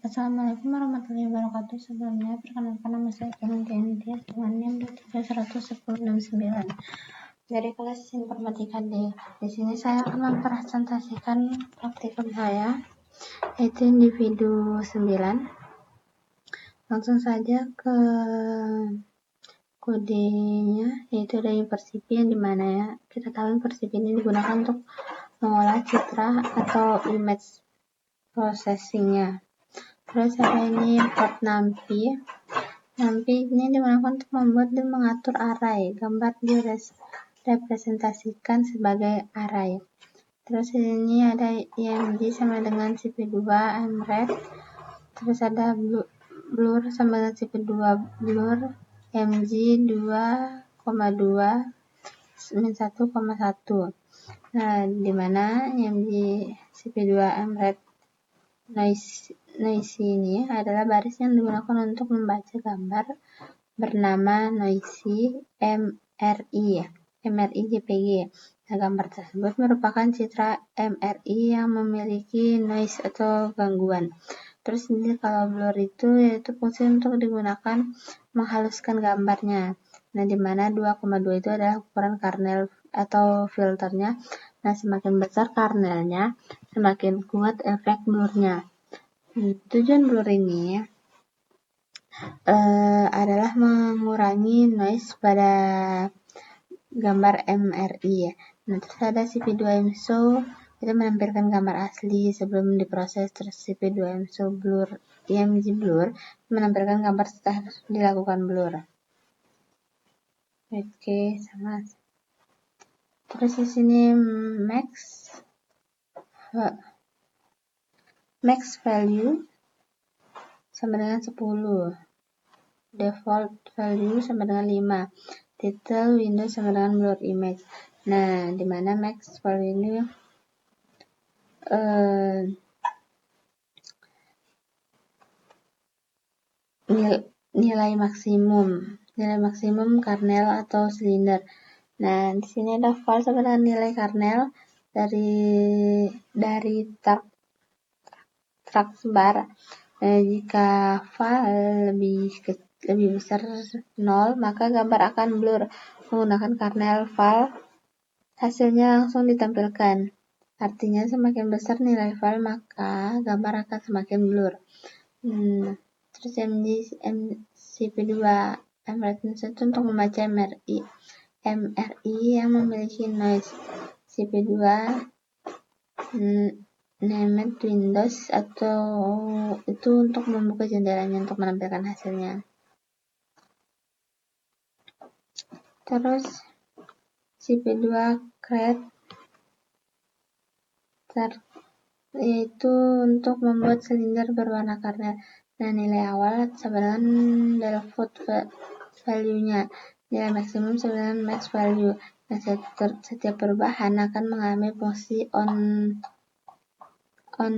Assalamualaikum warahmatullahi wabarakatuh. Sebelumnya, perkenalkan nama saya Kementerian dengan NIM 2311069 dari kelas Informatika D. Di sini saya akan mempresentasikan praktikum saya, yaitu individu 9. Langsung saja ke kodenya, yaitu ada Inversity yang dimana ya kita tahu Inversity ini digunakan untuk mengolah citra atau image processingnya. Terus ada ini import NumPy. NumPy ini digunakan untuk membuat dan mengatur array. Gambar direpresentasikan sebagai array. Terus ini ada img sama dengan cp2 mret. Terus ada blur sama dengan cp2 blur mg 2,2 1,1. Nah, dimana img cp2 mret noisy ini adalah baris yang digunakan untuk membaca gambar bernama noisy MRI JPG. Nah, gambar tersebut merupakan citra MRI yang memiliki noise atau gangguan. Terus ini kalau blur itu yaitu fungsi untuk digunakan menghaluskan gambarnya. Nah, dimana 2,2 itu adalah ukuran kernel atau filternya. Nah, semakin besar kernelnya, semakin kuat efek blurnya. Tujuan blur ini adalah mengurangi noise pada gambar MRI. Nah, terus ada cp2mshow itu menampilkan gambar asli sebelum diproses. Terus cp2mshow blur img blur menampilkan gambar setelah dilakukan blur. Oke, sama. Terus di sini max value sama dengan 10, default value sama dengan 5, title window sama dengan blur image. Nah, dimana max value ini nilai maksimum kernel atau silinder. Nah, di sini ada val sama dengan nilai kernel dari track bar. Jika val lebih besar 0, maka gambar akan blur. Menggunakan kernel val, hasilnya langsung ditampilkan. Artinya semakin besar nilai val, maka gambar akan semakin blur. Terus cp2 mret itu untuk membaca MRI yang memiliki noise. cp2 named Windows atau itu untuk membuka jendelanya untuk menampilkan hasilnya. Terus cp2 create yaitu untuk membuat silinder berwarna kernel. Nah, nilai awal sama dengan default value-nya. Nilai maksimum sama dengan max value. Nah, setiap perubahan akan mengalami fungsi on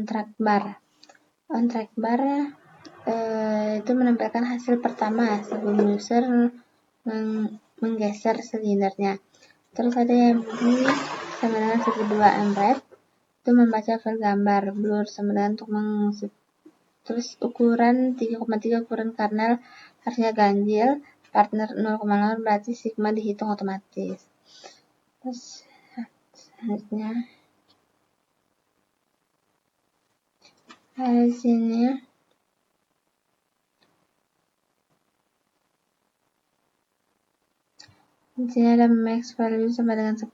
track bar. On track bar itu menampilkan hasil pertama sebelum user menggeser silindernya. Terus ada yang sama dengan cp2 mret itu membaca file gambar. Blur sama dengan untuk terus ukuran 3,3 ukuran kernel harusnya ganjil, partner 0,0 berarti sigma dihitung otomatis. Terus selanjutnya di sini ada max value sama dengan 10,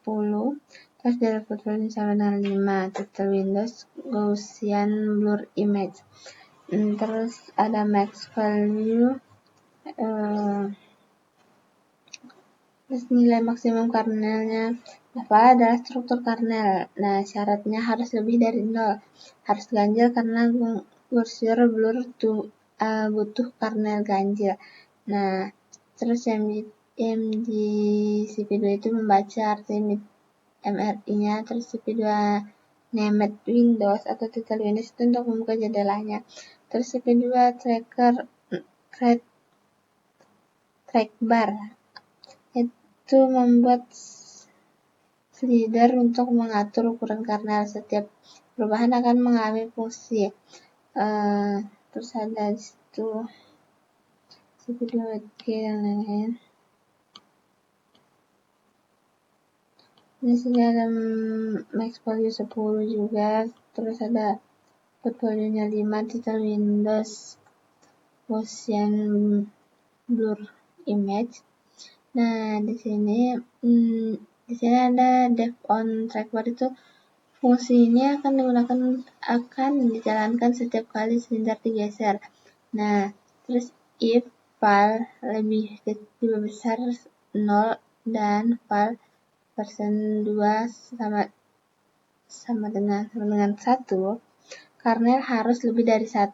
terus default value sama dengan 5, title Windows Gaussian blur image. Terus ada max value, terus nilai maksimum kernelnya. Apa adalah struktur kernel. Nah, syaratnya harus lebih dari 0, harus ganjil karena kursor blur butuh kernel ganjil. Nah, terus img cp2 itu membaca arti MRI-nya. Terus cp2 named Windows atau title Windows itu untuk membuka jendelanya. Terus cp2 track bar itu membuat slider untuk mengatur ukuran kernel. Setiap perubahan akan mengalami fungsi terus ada di situ CP2G dan lain-lain. Di sini ada max value 10 juga, terus ada portfolionya 5, title Windows, Gaussian blur image. Nah, di sini ada dev on trackbar itu fungsinya akan dijalankan setiap kali silinder digeser. Nah, terus if file lebih besar 0 dan file persen 2 sama dengan 1, kernel harus lebih dari 0,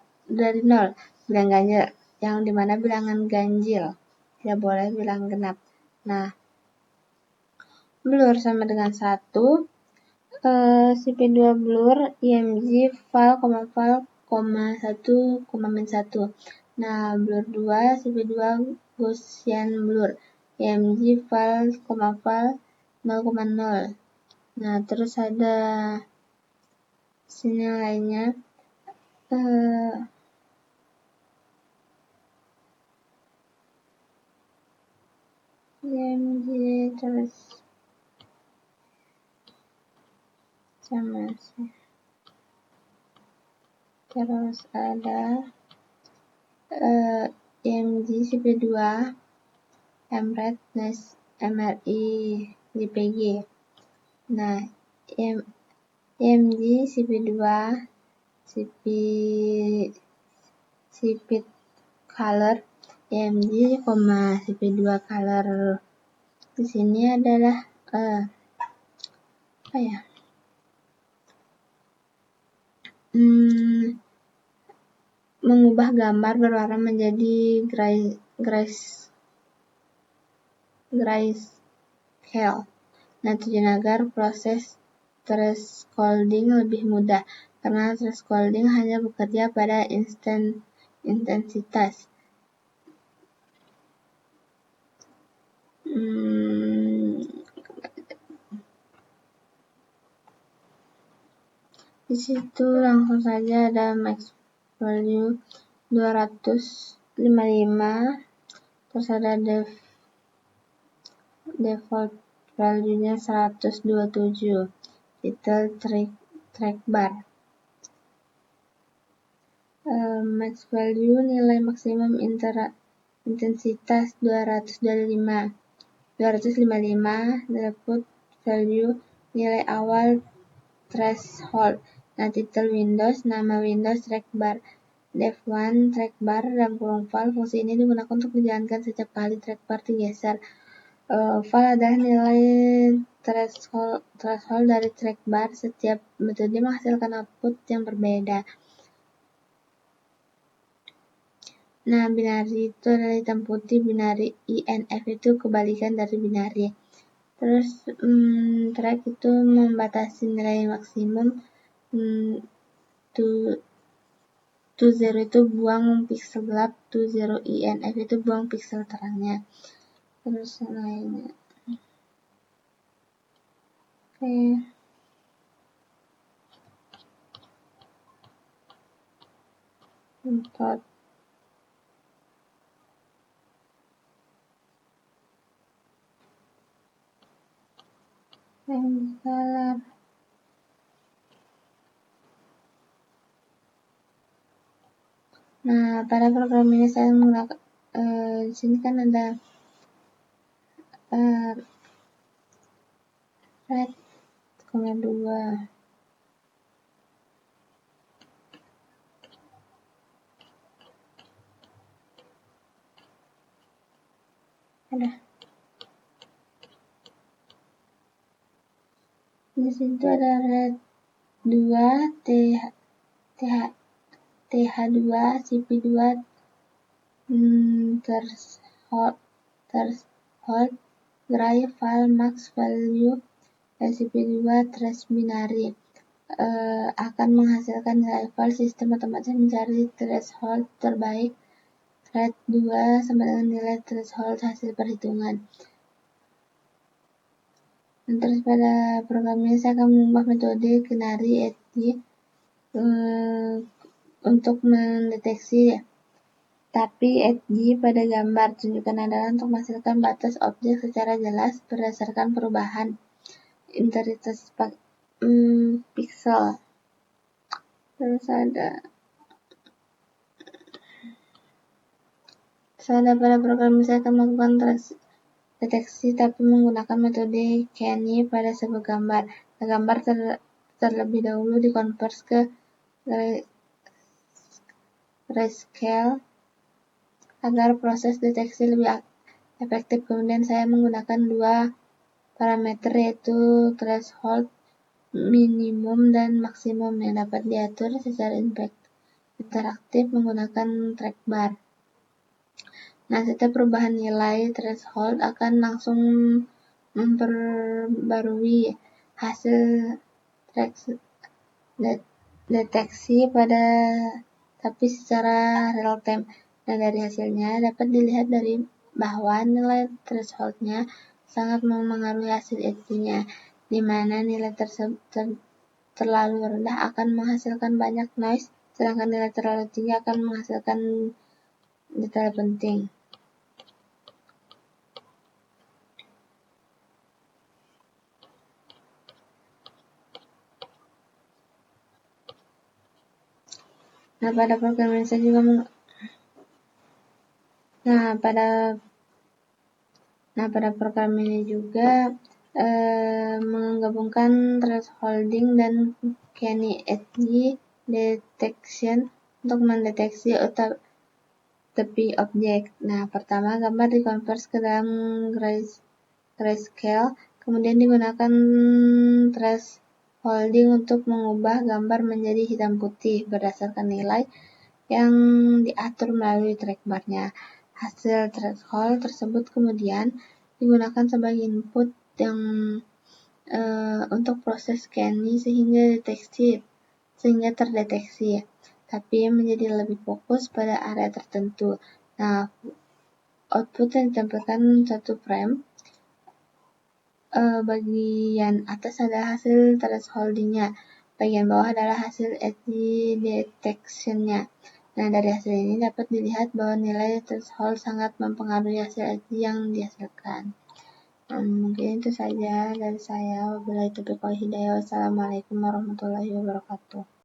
bilang ganjil, yang dimana bilangan ganjil tidak boleh bilang genap. Nah, blur sama dengan 1, CP2 blur img file, 1,1. Nah, blur 2 CP2 Gaussian blur img file, 0,0. Nah, terus ada sini lainnya img terus sama sih. Terus ada img CP2 MRED MRI JPG. Nah, img CP2 CP color img, CP2 color. Di sini adalah mengubah gambar berwarna menjadi grayscale. Nah, tujuan agar proses thresholding lebih mudah, karena thresholding hanya bekerja pada intensitas. Di situ langsung saja ada max value 255, terus ada default value-nya 127, title track bar. Max value nilai maksimum intensitas 255, default value nilai awal threshold. Nah, title Windows, nama Windows track bar, dev1 track bar dan kurung file. Fungsi ini digunakan untuk dijalankan setiap kali track bar digeser. File adalah nilai threshold dari track bar. Setiap metode menghasilkan output yang berbeda. Nah, binary itu adalah hitam putih, binary INF itu kebalikan dari binary. Terus track itu membatasi nilai maksimum. 20 itu buang pixel gelap, 20 INF itu buang pixel terangnya. Terus yang lainnya. Import color. Nah, pada program ini saya menggunakan di sini kan ada red 2. Di situ ada red 2, TH2, CP2, threshold, gray file max value, CP2 trace binary. Akan menghasilkan nilai file. Sistem otomatis mencari threshold terbaik. Red 2 sama dengan nilai threshold hasil perhitungan. Terus pada program ini saya akan mengubah metode canary edge untuk mendeteksi, tapi edge pada gambar tunjukkan adalah untuk menghasilkan batas objek secara jelas berdasarkan perubahan intensitas pixel. Terus ada pada program misalkan melakukan deteksi tapi menggunakan metode Kenny pada sebuah gambar. Gambar terlebih dahulu dikonvers ke grayscale agar proses deteksi lebih efektif. Kemudian saya menggunakan dua parameter yaitu threshold minimum dan maksimum yang dapat diatur secara interaktif menggunakan trackbar. Nah, setiap perubahan nilai threshold akan langsung memperbarui hasil deteksi tapi secara real time. Nah, dari hasilnya dapat dilihat bahwa nilai thresholdnya sangat memengaruhi hasil edge-nya, di mana nilai terlalu rendah akan menghasilkan banyak noise, sedangkan nilai terlalu tinggi akan menghasilkan detail penting. Nah, pada program ini saya juga pada program ini juga menggabungkan thresholding dan Kenny edge detection untuk mendeteksi tepi objek. Nah, pertama gambar dikonvers ke dalam grayscale, kemudian digunakan thresholding untuk mengubah gambar menjadi hitam putih berdasarkan nilai yang diatur melalui trackbar-nya. Hasil threshold tersebut kemudian digunakan sebagai input yang untuk proses Kenny sehingga terdeteksi, tapi menjadi lebih fokus pada area tertentu. Nah, output yang ditampilkan satu frame. Bagian atas adalah hasil thresholding-nya, bagian bawah adalah hasil edge detection-nya. Nah, dari hasil ini dapat dilihat bahwa nilai threshold sangat mempengaruhi hasil edge yang dihasilkan. Mungkin itu saja dari saya. Wabillahi taufiq wal hidayah. Wassalamualaikum warahmatullahi wabarakatuh.